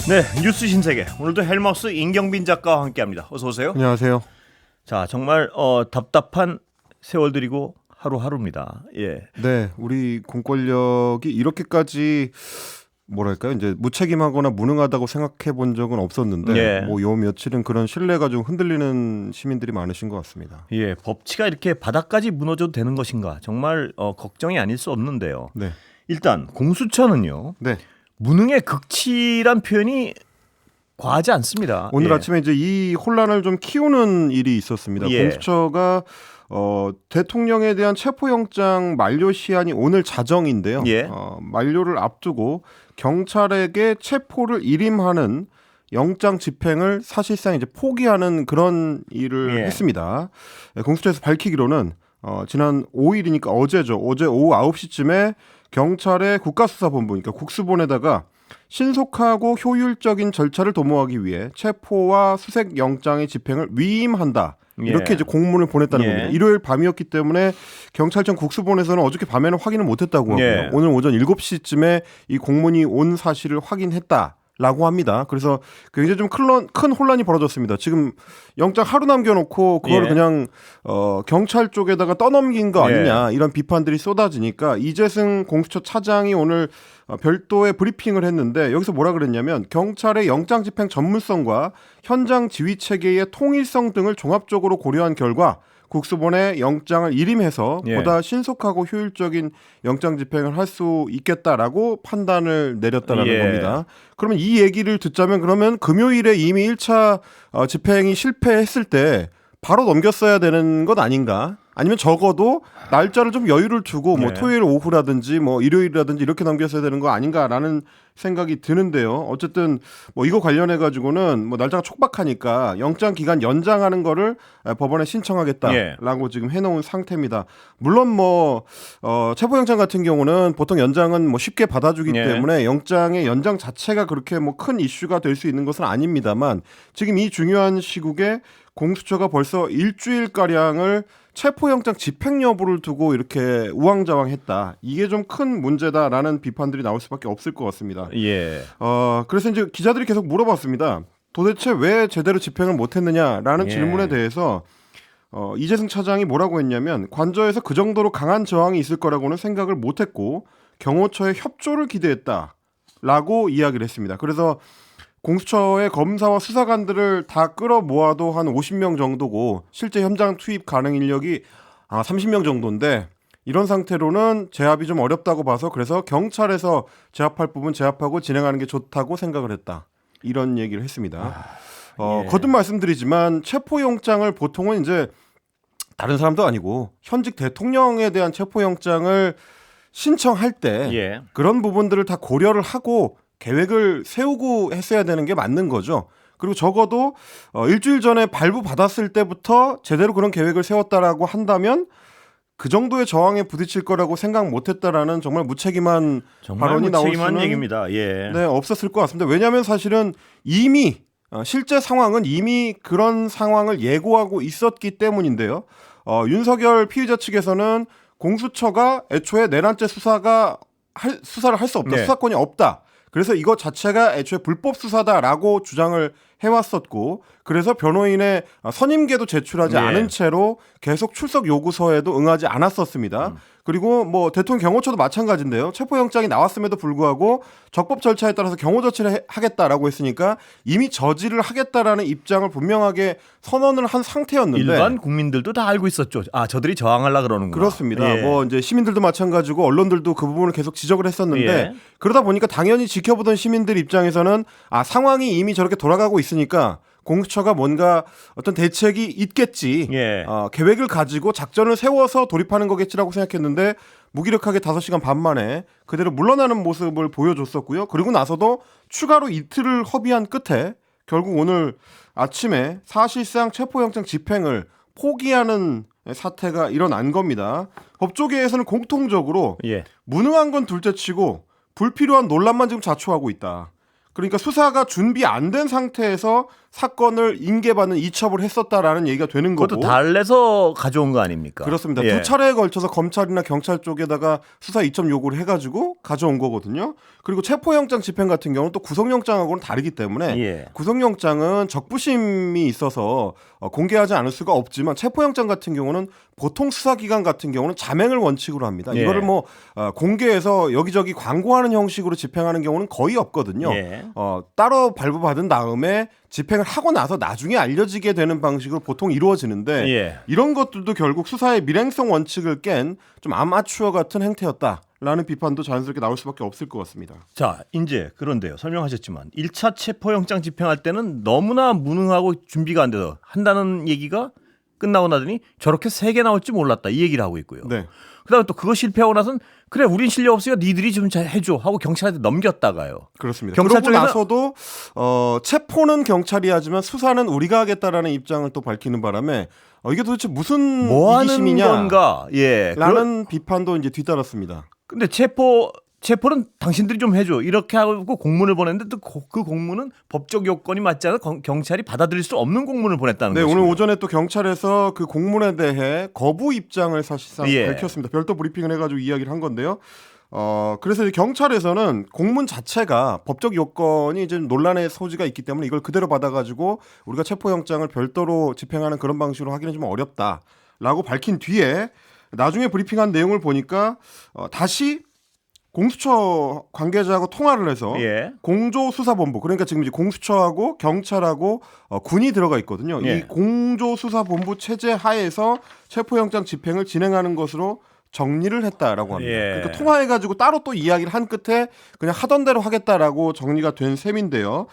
네, 뉴스 신세계. 오늘도 헬머스 임경빈 작가와 함께합니다. 어서 오세요. 안녕하세요. 자, 정말 답답한 세월들이고 하루하루입니다. 예. 네, 우리 공권력이 이렇게까지 뭐랄까요, 이제 무책임하거나 무능하다고 생각해 본 적은 없었는데, 예. 뭐 요 며칠은 그런 신뢰가 좀 흔들리는 시민들이 많으신 것 같습니다. 예, 법치가 이렇게 바닥까지 무너져도 되는 것인가? 정말 걱정이 아닐 수 없는데요. 네, 일단 공수처는요. 네. 무능의 극치란 표현이 과하지 않습니다. 오늘 예. 아침에 이제 이 혼란을 좀 키우는 일이 있었습니다. 예. 공수처가 대통령에 대한 체포영장 만료 시한이 오늘 자정인데요. 예. 만료를 앞두고 경찰에게 체포를 일임하는 영장 집행을 사실상 이제 포기하는 그런 일을 예. 했습니다. 공수처에서 밝히기로는 지난 5일이니까 어제죠. 어제 오후 9시쯤에 경찰의 국가수사본부, 그러니까 국수본에다가 신속하고 효율적인 절차를 도모하기 위해 체포와 수색 영장의 집행을 위임한다. 이렇게 예. 이제 공문을 보냈다는 예. 겁니다. 일요일 밤이었기 때문에 경찰청 국수본에서는 어저께 밤에는 확인을 못했다고 하고요. 예. 오늘 오전 7시쯤에 이 공문이 온 사실을 확인했다라고 합니다. 그래서 굉장히 좀 큰 혼란이 벌어졌습니다. 지금 영장 하루 남겨놓고 그걸 예. 그냥 경찰 쪽에다가 떠넘긴 거 예. 아니냐 이런 비판들이 쏟아지니까 이재승 공수처 차장이 오늘 별도의 브리핑을 했는데 여기서 뭐라 그랬냐면 경찰의 영장 집행 전문성과 현장 지휘 체계의 통일성 등을 종합적으로 고려한 결과 국수본에 영장을 일임해서 예. 보다 신속하고 효율적인 영장 집행을 할 수 있겠다라고 판단을 내렸다는 예. 겁니다. 그러면 이 얘기를 듣자면 그러면 금요일에 이미 1차 집행이 실패했을 때 바로 넘겼어야 되는 것 아닌가? 아니면 적어도 날짜를 좀 여유를 두고 뭐 네. 토요일 오후라든지 뭐 일요일이라든지 이렇게 넘겼어야 되는 거 아닌가라는 생각이 드는데요. 어쨌든 뭐 이거 관련해 가지고는 뭐 날짜가 촉박하니까 영장 기간 연장하는 거를 법원에 신청하겠다라고 예. 지금 해놓은 상태입니다. 물론 뭐 체포영장 같은 경우는 보통 연장은 뭐 쉽게 받아주기 예. 때문에 영장의 연장 자체가 그렇게 뭐 큰 이슈가 될 수 있는 것은 아닙니다만 지금 이 중요한 시국에 공수처가 벌써 일주일 가량을 체포영장 집행 여부를 두고 이렇게 우왕좌왕했다. 이게 좀 큰 문제다라는 비판들이 나올 수밖에 없을 것 같습니다. 예. 그래서 이제 기자들이 계속 물어봤습니다. 도대체 왜 제대로 집행을 못했느냐라는 예. 질문에 대해서 이재승 차장이 뭐라고 했냐면 관저에서 그 정도로 강한 저항이 있을 거라고는 생각을 못했고 경호처의 협조를 기대했다라고 이야기를 했습니다. 그래서 공수처의 검사와 수사관들을 다 끌어모아도 한 50명 정도고 실제 현장 투입 가능 인력이 30명 정도인데 이런 상태로는 제압이 좀 어렵다고 봐서 그래서 경찰에서 제압할 부분 제압하고 진행하는 게 좋다고 생각을 했다. 이런 얘기를 했습니다. 예. 거듭 말씀드리지만 체포영장을 보통은 이제 다른 사람도 아니고 현직 대통령에 대한 체포영장을 신청할 때 예. 그런 부분들을 다 고려를 하고 계획을 세우고 했어야 되는 게 맞는 거죠. 그리고 적어도 일주일 전에 발부받았을 때부터 제대로 그런 계획을 세웠다라고 한다면 그 정도의 저항에 부딪힐 거라고 생각 못했다라는 정말 무책임한 정말 발언이 나올 무책임한 수는 얘기입니다. 예. 네, 없었을 것 같습니다. 왜냐하면 사실은 이미 실제 상황은 이미 그런 상황을 예고하고 있었기 때문인데요. 윤석열 피의자 측에서는 공수처가 애초에 내란죄 수사를 할 수 없다. 네. 수사권이 없다. 그래서 이거 자체가 애초에 불법 수사다라고 주장을 해왔었고 그래서 변호인의 선임계도 제출하지 예. 않은 채로 계속 출석 요구서에도 응하지 않았었습니다. 그리고 뭐 대통령 경호처도 마찬가지인데요. 체포영장이 나왔음에도 불구하고 적법 절차에 따라서 경호 조치를 하겠다라고 했으니까 이미 저지를 하겠다라는 입장을 분명하게 선언을 한 상태였는데 일반 국민들도 다 알고 있었죠. 저들이 저항하려고 그러는구나. 그렇습니다. 예. 뭐 이제 시민들도 마찬가지고 언론들도 그 부분을 계속 지적을 했었는데 예. 그러다 보니까 당연히 지켜보던 시민들 입장에서는 상황이 이미 저렇게 돌아가고 있으니까 공수처가 뭔가 어떤 대책이 있겠지. 예. 계획을 가지고 작전을 세워서 돌입하는 거겠지라고 생각했는데 무기력하게 5시간 반 만에 그대로 물러나는 모습을 보여줬었고요. 그리고 나서도 추가로 이틀을 허비한 끝에 결국 오늘 아침에 사실상 체포영장 집행을 포기하는 사태가 일어난 겁니다. 법조계에서는 공통적으로 예. 무능한 건 둘째치고 불필요한 논란만 지금 자초하고 있다. 그러니까 수사가 준비 안 된 상태에서 사건을 인계받는 이첩을 했었다라는 얘기가 되는 거고. 그것도 달래서 가져온 거 아닙니까? 그렇습니다. 예. 두 차례에 걸쳐서 검찰이나 경찰 쪽에다가 수사 이첩 요구를 해가지고 가져온 거거든요. 그리고 체포영장 집행 같은 경우는 또 구속영장하고는 다르기 때문에 예. 구속영장은 적부심이 있어서 공개하지 않을 수가 없지만 체포영장 같은 경우는 보통 수사기관 같은 경우는 자맹을 원칙으로 합니다. 예. 이거를 뭐 공개해서 여기저기 광고하는 형식으로 집행하는 경우는 거의 없거든요. 예. 따로 발부받은 다음에 집행을 하고 나서 나중에 알려지게 되는 방식으로 보통 이루어지는데 예. 이런 것들도 결국 수사의 밀행성 원칙을 깬 좀 아마추어 같은 행태였다라는 비판도 자연스럽게 나올 수밖에 없을 것 같습니다. 자, 이제 그런데요. 설명하셨지만 1차 체포영장 집행할 때는 너무나 무능하고 준비가 안 돼서 한다는 얘기가 끝나고 나더니 저렇게 3개 나올 줄 몰랐다 이 얘기를 하고 있고요. 네. 그다음에 또 그거 실패하고 나서는 그래 우린 실력 없으니까 니들이 좀 잘 해줘 하고 경찰한테 넘겼다가요. 그렇습니다. 경찰 그러고 쪽에서- 나서도 체포는 경찰이 하지만 수사는 우리가 하겠다라는 입장을 또 밝히는 바람에 이게 도대체 무슨 뭐 하는 이기심이냐? 건가? 예. 라는 비판도 이제 뒤따랐습니다. 근데 체포는 당신들이 좀 해줘 이렇게 하고 공문을 보냈는데 또 그 공문은 법적 요건이 맞지 않아 경찰이 받아들일 수 없는 공문을 보냈다는 네, 거죠. 오늘 오전에 또 경찰에서 그 공문에 대해 거부 입장을 사실상 예. 밝혔습니다. 별도 브리핑을 해가지고 이야기를 한 건데요. 그래서 이제 경찰에서는 공문 자체가 법적 요건이 이제 논란의 소지가 있기 때문에 이걸 그대로 받아가지고 우리가 체포영장을 별도로 집행하는 그런 방식으로 하기는 좀 어렵다라고 밝힌 뒤에 나중에 브리핑한 내용을 보니까 다시 공수처 관계자하고 통화를 해서 예. 공조수사본부 그러니까 지금 이제 공수처하고 경찰하고 군이 들어가 있거든요. 예. 이 공조수사본부 체제 하에서 체포영장 집행을 진행하는 것으로 정리를 했다라고 합니다. 예. 그러니까 통화해가지고 따로 또 이야기를 한 끝에 그냥 하던 대로 하겠다라고 정리가 된 셈인데요.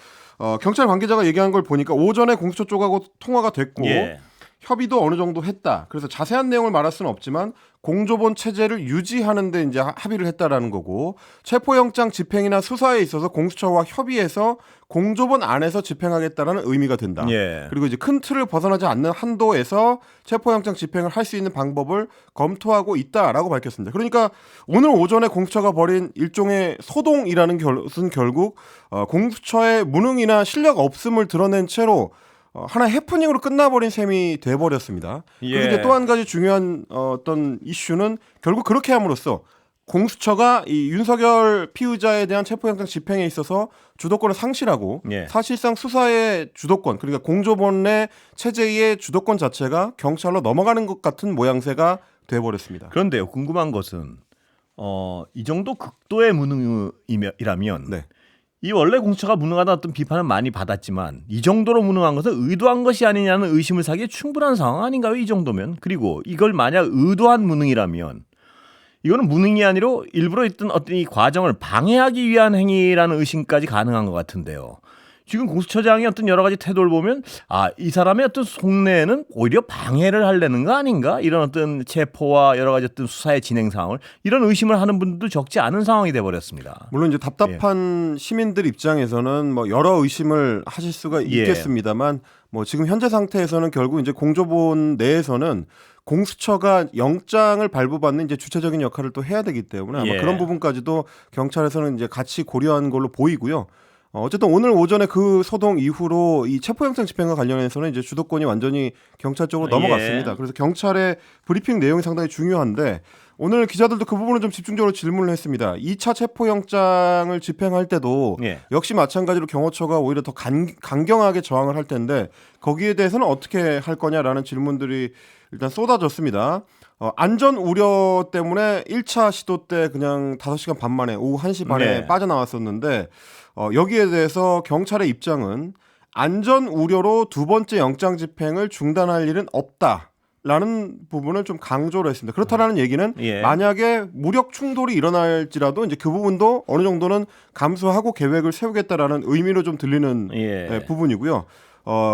경찰 관계자가 얘기한 걸 보니까 오전에 공수처 쪽하고 통화가 됐고 예. 협의도 어느 정도 했다. 그래서 자세한 내용을 말할 수는 없지만 공조본 체제를 유지하는데 이제 합의를 했다라는 거고 체포영장 집행이나 수사에 있어서 공수처와 협의해서 공조본 안에서 집행하겠다라는 의미가 된다. 예. 그리고 이제 큰 틀을 벗어나지 않는 한도에서 체포영장 집행을 할 수 있는 방법을 검토하고 있다라고 밝혔습니다. 그러니까 오늘 오전에 공수처가 벌인 일종의 소동이라는 것은 결국 공수처의 무능이나 실력 없음을 드러낸 채로 하나의 해프닝으로 끝나버린 셈이 돼버렸습니다. 예. 그리고 이제 또 한 가지 중요한 어떤 이슈는 결국 그렇게 함으로써 공수처가 이 윤석열 피의자에 대한 체포영장 집행에 있어서 주도권을 상실하고 예. 사실상 수사의 주도권 그러니까 공조본 내 체제의 주도권 자체가 경찰로 넘어가는 것 같은 모양새가 돼버렸습니다. 그런데요. 궁금한 것은 이 정도 극도의 무능이라면 네. 이 원래 공수처가 무능하다는 어떤 비판을 많이 받았지만 이 정도로 무능한 것은 의도한 것이 아니냐는 의심을 사기에 충분한 상황 아닌가요? 이 정도면. 그리고 이걸 만약 의도한 무능이라면 이거는 무능이 아니라 일부러 있던 어떤 이 과정을 방해하기 위한 행위라는 의심까지 가능한 것 같은데요. 지금 공수처장의 어떤 여러 가지 태도를 보면 이 사람의 어떤 속내는 오히려 방해를 하려는 거 아닌가? 이런 어떤 체포와 여러 가지 어떤 수사의 진행 상황을 이런 의심을 하는 분들도 적지 않은 상황이 돼 버렸습니다. 물론 이제 답답한 시민들 입장에서는 뭐 여러 의심을 하실 수가 있겠습니다만 뭐 지금 현재 상태에서는 결국 이제 공조본 내에서는 공수처가 영장을 발부받는 이제 주체적인 역할을 또 해야 되기 때문에 아마 그런 부분까지도 경찰에서는 이제 같이 고려한 걸로 보이고요. 어쨌든 오늘 오전에 그 소동 이후로 이 체포영장 집행과 관련해서는 이제 주도권이 완전히 경찰 쪽으로 넘어갔습니다. 그래서 경찰의 브리핑 내용이 상당히 중요한데 오늘 기자들도 그 부분을 좀 집중적으로 질문을 했습니다. 2차 체포영장을 집행할 때도 역시 마찬가지로 경호처가 오히려 더 강경하게 저항을 할 텐데 거기에 대해서는 어떻게 할 거냐라는 질문들이 일단 쏟아졌습니다. 안전 우려 때문에 1차 시도 때 그냥 5시간 반 만에 오후 1시 반에 빠져나왔었는데 여기에 대해서 경찰의 입장은 안전 우려로 두 번째 영장 집행을 중단할 일은 없다라는 부분을 좀 강조를 했습니다. 그렇다라는 얘기는 만약에 무력 충돌이 일어날지라도 이제 그 부분도 어느 정도는 감수하고 계획을 세우겠다라는 의미로 좀 들리는 부분이고요.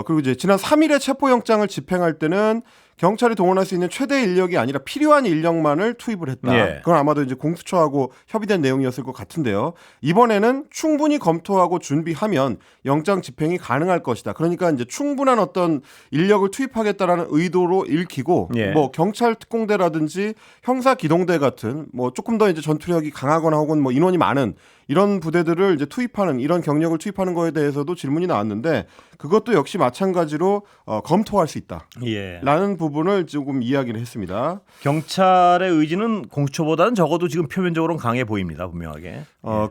그리고 이제 지난 3일에 체포영장을 집행할 때는 경찰이 동원할 수 있는 최대 인력이 아니라 필요한 인력만을 투입을 했다. 그건 아마도 이제 공수처하고 협의된 내용이었을 것 같은데요. 이번에는 충분히 검토하고 준비하면 영장 집행이 가능할 것이다. 그러니까 이제 충분한 어떤 인력을 투입하겠다라는 의도로 읽히고 뭐 경찰 특공대라든지 형사 기동대 같은 뭐 조금 더 이제 전투력이 강하거나 혹은 뭐 인원이 많은 이런 부대들을 이제 투입하는 이런 경력을 투입하는 거에 대해서도 질문이 나왔는데 그것도 역시 마찬가지로 검토할 수 예. 있다라는 부분을 조금 이야기를 했습니다. 경찰의 의지는 공수처보다는 적어도 지금 표면적으로는 강해 보입니다. 분명하게.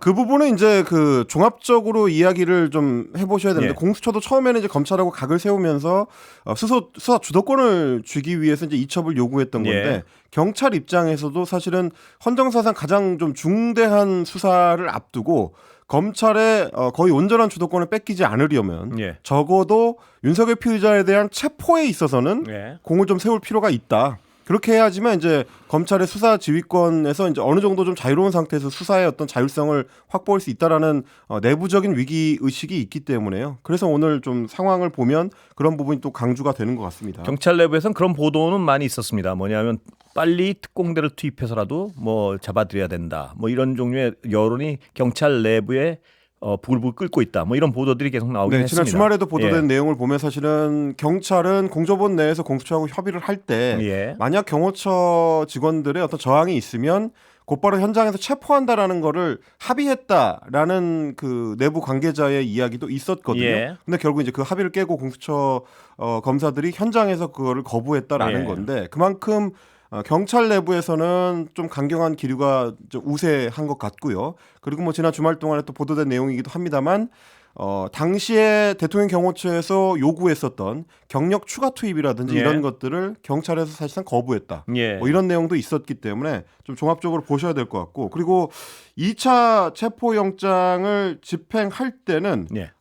그 부분은 이제 그 종합적으로 이야기를 좀 해보셔야 되는데 예. 공수처도 처음에는 이제 검찰하고 각을 세우면서 수사 주도권을 쥐기 위해서 이제 이첩을 요구했던 건데 예. 경찰 입장에서도 사실은 헌정사상 가장 좀 중대한 수사를 앞두고 검찰의 거의 온전한 주도권을 뺏기지 않으려면 예. 적어도 윤석열 피의자에 대한 체포에 있어서는 예. 공을 좀 세울 필요가 있다. 그렇게 해야지만 이제 검찰의 수사 지휘권에서 이제 어느 정도 좀 자유로운 상태에서 수사의 어떤 자율성을 확보할 수 있다라는 내부적인 위기 의식이 있기 때문에요. 그래서 오늘 좀 상황을 보면 그런 부분이 또 강조가 되는 것 같습니다. 경찰 내부에서는 그런 보도는 많이 있었습니다. 뭐냐면 빨리 특공대를 투입해서라도 뭐 잡아들여야 된다. 뭐 이런 종류의 여론이 경찰 내부에 부글부글 끓고 있다. 뭐 이런 보도들이 계속 나오긴 네, 지난 했습니다. 주말에도 보도된 예. 내용을 보면 사실은 경찰은 공조본 내에서 공수처하고 협의를 할 때 예. 만약 경호처 직원들의 어떤 저항이 있으면 곧바로 현장에서 체포한다라는 거를 합의했다라는 그 내부 관계자의 이야기도 있었거든요. 예. 근데 결국 이제 그 합의를 깨고 공수처 검사들이 현장에서 그거를 거부했다라는 예. 건데 그만큼 경찰 내부에서는 좀 강경한 기류가 좀 우세한 것 같고요. 그리고 뭐 지난 주말 동안에 또 보도된 내용이기도 합니다만 당시에 대통령 경호처에서 요구했었던 경력 추가 투입이라든지 예. 이런 것들을 경찰에서 사실상 거부했다. 예. 뭐 이런 내용도 있었기 때문에 좀 종합적으로 보셔야 될 것 같고 그리고 2차 체포영장을 집행할 때는 예.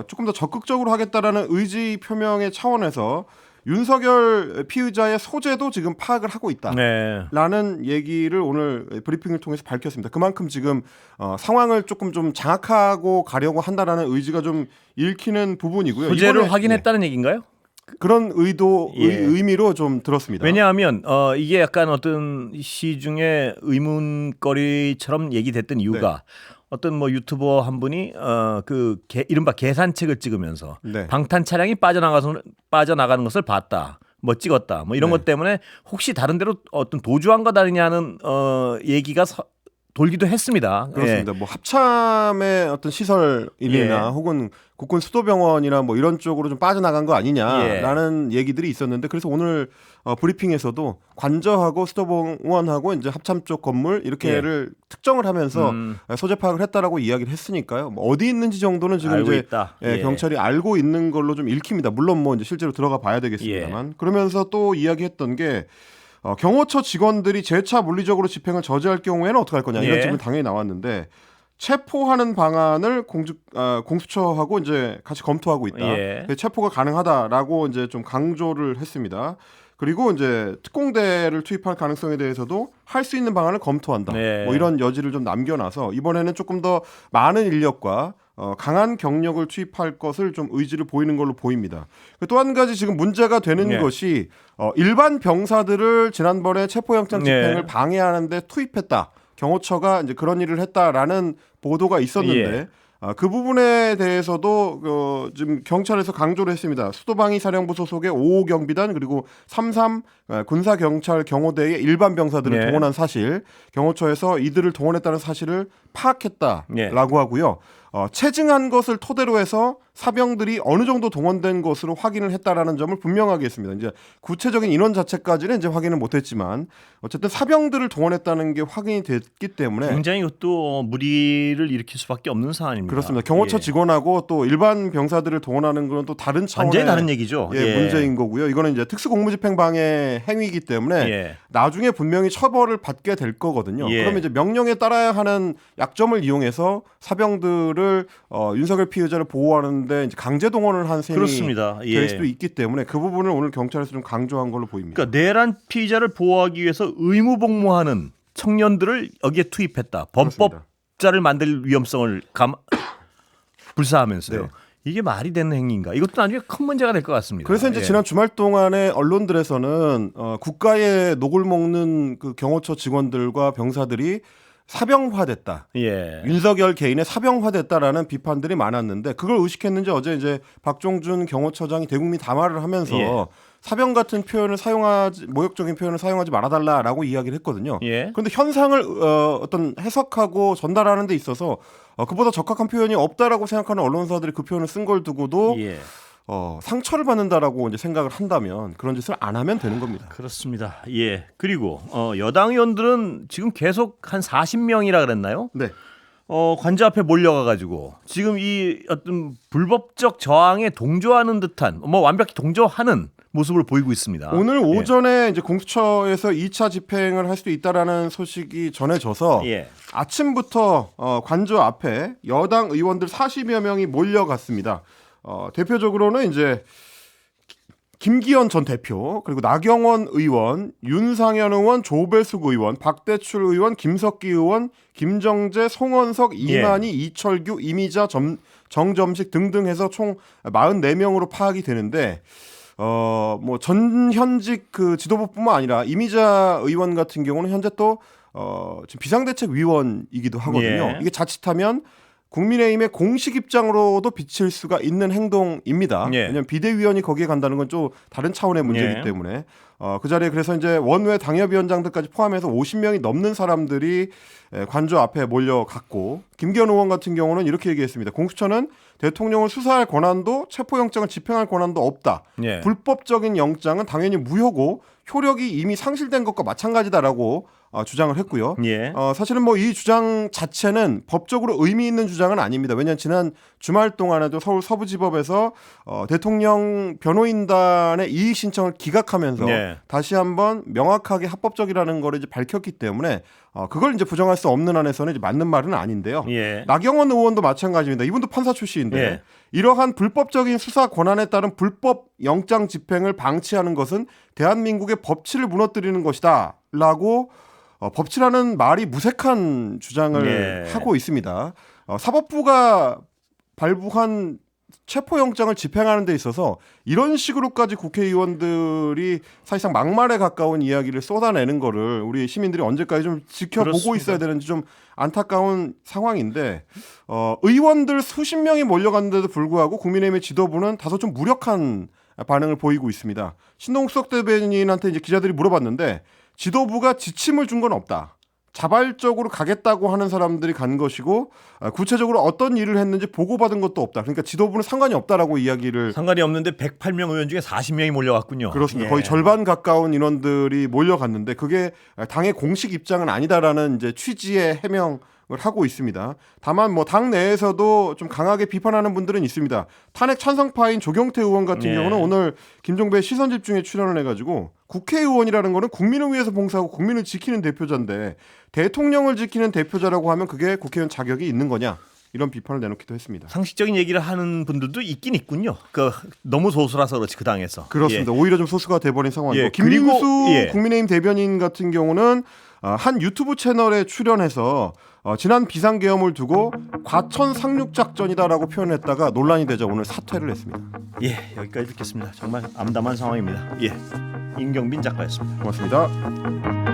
조금 더 적극적으로 하겠다라는 의지 표명의 차원에서 윤석열 피의자의 소재도 지금 파악을 하고 있다. 네. 라는 얘기를 오늘 브리핑을 통해서 밝혔습니다. 그만큼 지금 상황을 조금 좀 장악하고 가려고 한다라는 의지가 좀 읽히는 부분이고요. 소재를 이번에, 확인했다는 얘기인가요? 그런 예. 의미로 좀 들었습니다. 왜냐하면 이게 약간 어떤 시중에 의문거리처럼 얘기됐던 이유가 어떤 뭐 유튜버 한 분이 이른바 계산책을 찍으면서 네. 방탄 차량이 빠져나가는 것을 봤다. 뭐 찍었다. 뭐 이런 네. 것 때문에 혹시 다른 데로 어떤 도주한 것 아니냐는 얘기가 돌기도 했습니다. 그렇습니다. 뭐 합참의 어떤 시설이나 예. 혹은 국군 수도병원이나 뭐 이런 쪽으로 좀 빠져나간 거 아니냐라는 예. 얘기들이 있었는데 그래서 오늘 브리핑에서도 관저하고 수도병원하고 이제 합참 쪽 건물 이렇게를 특정을 하면서 소재 파악을 했다라고 이야기를 했으니까요. 뭐 어디 있는지 정도는 지금 알고 이제 있다. 예, 경찰이 알고 있는 걸로 좀 읽힙니다. 물론 뭐 이제 실제로 들어가 봐야 되겠습니다만 그러면서 또 이야기했던 게 경호처 직원들이 재차 물리적으로 집행을 저지할 경우에는 어떻게 할 거냐 이런 예. 질문이 당연히 나왔는데 체포하는 방안을 공수처하고 이제 같이 검토하고 있다. 예. 그래서 체포가 가능하다라고 이제 좀 강조를 했습니다. 그리고 이제 특공대를 투입할 가능성에 대해서도 할 수 있는 방안을 검토한다. 네. 뭐 이런 여지를 좀 남겨놔서 이번에는 조금 더 많은 인력과 강한 경력을 투입할 것을 좀 의지를 보이는 걸로 보입니다. 또 한 가지 지금 문제가 되는 네. 것이 일반 병사들을 지난번에 체포영장 집행을 네. 방해하는데 투입했다. 경호처가 이제 그런 일을 했다라는 보도가 있었는데 예. 그 부분에 대해서도 지금 경찰에서 강조를 했습니다. 수도방위 사령부 소속의 5호 경비단 그리고 33 군사경찰 경호대의 일반 병사들을 네. 동원한 사실, 경호처에서 이들을 동원했다는 사실을 파악했다라고 하고요. 체증한 것을 토대로 해서 사병들이 어느 정도 동원된 것으로 확인을 했다라는 점을 분명하게 했습니다. 이제 구체적인 인원 자체까지는 이제 확인을 못했지만 어쨌든 사병들을 동원했다는 게 확인이 됐기 때문에 굉장히 이것도 무리를 일으킬 수밖에 없는 사안입니다. 그렇습니다. 경호처 예. 직원하고 또 일반 병사들을 동원하는 건 또 다른 차원의 완전히 다른 얘기죠. 예, 문제인 거고요. 이거는 이제 특수공무집행방해 행위이기 때문에 예. 나중에 분명히 처벌을 받게 될 거거든요. 예. 그러면 이제 명령에 따라야 하는 약점을 이용해서 사병들을 윤석열 피의자를 보호하는데 이제 강제 동원을 한 셈이 그렇습니다. 예. 될 수도 있기 때문에 그 부분을 오늘 경찰에서 좀 강조한 걸로 보입니다. 그러니까 내란 피의자를 보호하기 위해서 의무 복무하는 청년들을 여기에 투입했다. 그렇습니다. 범법자를 만들 위험성을 불사하면서요. 네. 이게 말이 되는 행위인가? 이것도 나중에 큰 문제가 될 것 같습니다. 그래서 이제 예. 지난 주말 동안에 언론들에서는 국가의 녹을 먹는 그 경호처 직원들과 병사들이 사병화됐다. 예. 윤석열 개인의 사병화됐다라는 비판들이 많았는데 그걸 의식했는지 어제 이제 박종준 경호처장이 대국민 담화를 하면서 예. 사병 같은 표현을 사용하지 모욕적인 표현을 사용하지 말아달라라고 이야기를 했거든요. 예. 그런데 현상을 어떤 해석하고 전달하는 데 있어서 그보다 적합한 표현이 없다라고 생각하는 언론사들이 그 표현을 쓴 걸 두고도 예. 상처를 받는다라고 이제 생각을 한다면 그런 짓을 안 하면 되는 겁니다. 그렇습니다. 예. 그리고 여당 의원들은 지금 계속 한 40명이라 그랬나요? 네. 관저 앞에 몰려가 가지고 지금 이 어떤 불법적 저항에 동조하는 듯한 완벽히 동조하는 모습을 보이고 있습니다. 오늘 오전에 이제 공수처에서 2차 집행을 할 수도 있다라는 소식이 전해져서 예. 아침부터 관저 앞에 여당 의원들 40여 명이 몰려갔습니다. 대표적으로는 이제 김기현 전 대표, 그리고 나경원 의원, 윤상현 의원, 조배숙 의원, 박대출 의원, 김석기 의원, 김정재, 송원석, 이만희, 이철규, 이미자, 정점식 등등 해서 총 44명으로 파악이 되는데 뭐 전현직 그 지도부뿐만 아니라 이미자 의원 같은 경우는 현재 또 지금 비상대책위원이기도 하거든요. 예. 이게 자칫하면 국민의힘의 공식 입장으로도 비칠 수가 있는 행동입니다. 예. 왜냐하면 비대위원이 거기에 간다는 건 좀 다른 차원의 문제이기 예. 때문에 그 자리에 그래서 이제 원외 당협위원장들까지 포함해서 50명이 넘는 사람들이 관저 앞에 몰려갔고 김기현 의원 같은 경우는 이렇게 얘기했습니다. 공수처는 대통령을 수사할 권한도 체포영장을 집행할 권한도 없다. 예. 불법적인 영장은 당연히 무효고 효력이 이미 상실된 것과 마찬가지다라고 주장을 했고요. 예. 사실은 뭐 이 주장 자체는 법적으로 의미 있는 주장은 아닙니다. 왜냐하면 지난 주말 동안에도 서울 서부지법에서 대통령 변호인단의 이의 신청을 기각하면서 예. 다시 한번 명확하게 합법적이라는 걸 이제 밝혔기 때문에 그걸 이제 부정할 수 없는 한에서는 이제 맞는 말은 아닌데요. 예. 나경원 의원도 마찬가지입니다. 이분도 판사 출신인데 예. 이러한 불법적인 수사 권한에 따른 불법 영장 집행을 방치하는 것은 대한민국의 법치를 무너뜨리는 것이다라고 법치라는 말이 무색한 주장을 예. 하고 있습니다. 사법부가 발부한 체포영장을 집행하는 데 있어서 이런 식으로까지 국회의원들이 사실상 막말에 가까운 이야기를 쏟아내는 거를 우리 시민들이 언제까지 좀 지켜보고 그렇습니다. 있어야 되는지 좀 안타까운 상황인데 의원들 수십 명이 몰려갔는데도 불구하고 국민의힘의 지도부는 다소 좀 무력한 반응을 보이고 있습니다. 신동석 대변인한테 이제 기자들이 물어봤는데 지도부가 지침을 준 건 없다. 자발적으로 가겠다고 하는 사람들이 간 것이고 구체적으로 어떤 일을 했는지 보고받은 것도 없다. 그러니까 지도부는 상관이 없다라고 이야기를 상관이 없는데 108명 의원 중에 40명이 몰려갔군요. 그렇습니다. 예. 거의 절반 가까운 인원들이 몰려갔는데 그게 당의 공식 입장은 아니다라는 이제 취지의 해명을 하고 있습니다. 다만 뭐 당 내에서도 좀 강하게 비판하는 분들은 있습니다. 탄핵 찬성파인 조경태 의원 같은 예. 경우는 오늘 김종배 시선 집중에 출연을 해가지고 국회의원이라는 거는 국민을 위해서 봉사하고 국민을 지키는 대표자인데 대통령을 지키는 대표자라고 하면 그게 국회의원 자격이 있는 거냐 이런 비판을 내놓기도 했습니다. 상식적인 얘기를 하는 분들도 있긴 있군요. 너무 소수라서 그렇지 그 당에서. 그렇습니다. 오히려 좀 소수가 돼버린 상황이고 예, 김민수 그리고, 예. 국민의힘 대변인 같은 경우는 한 유튜브 채널에 출연해서 지난 비상계엄을 두고 과천 상륙 작전이다라고 표현했다가 논란이 되자 오늘 사퇴를 했습니다. 예, 여기까지 듣겠습니다. 정말 암담한 상황입니다. 예, 임경빈 작가였습니다. 고맙습니다.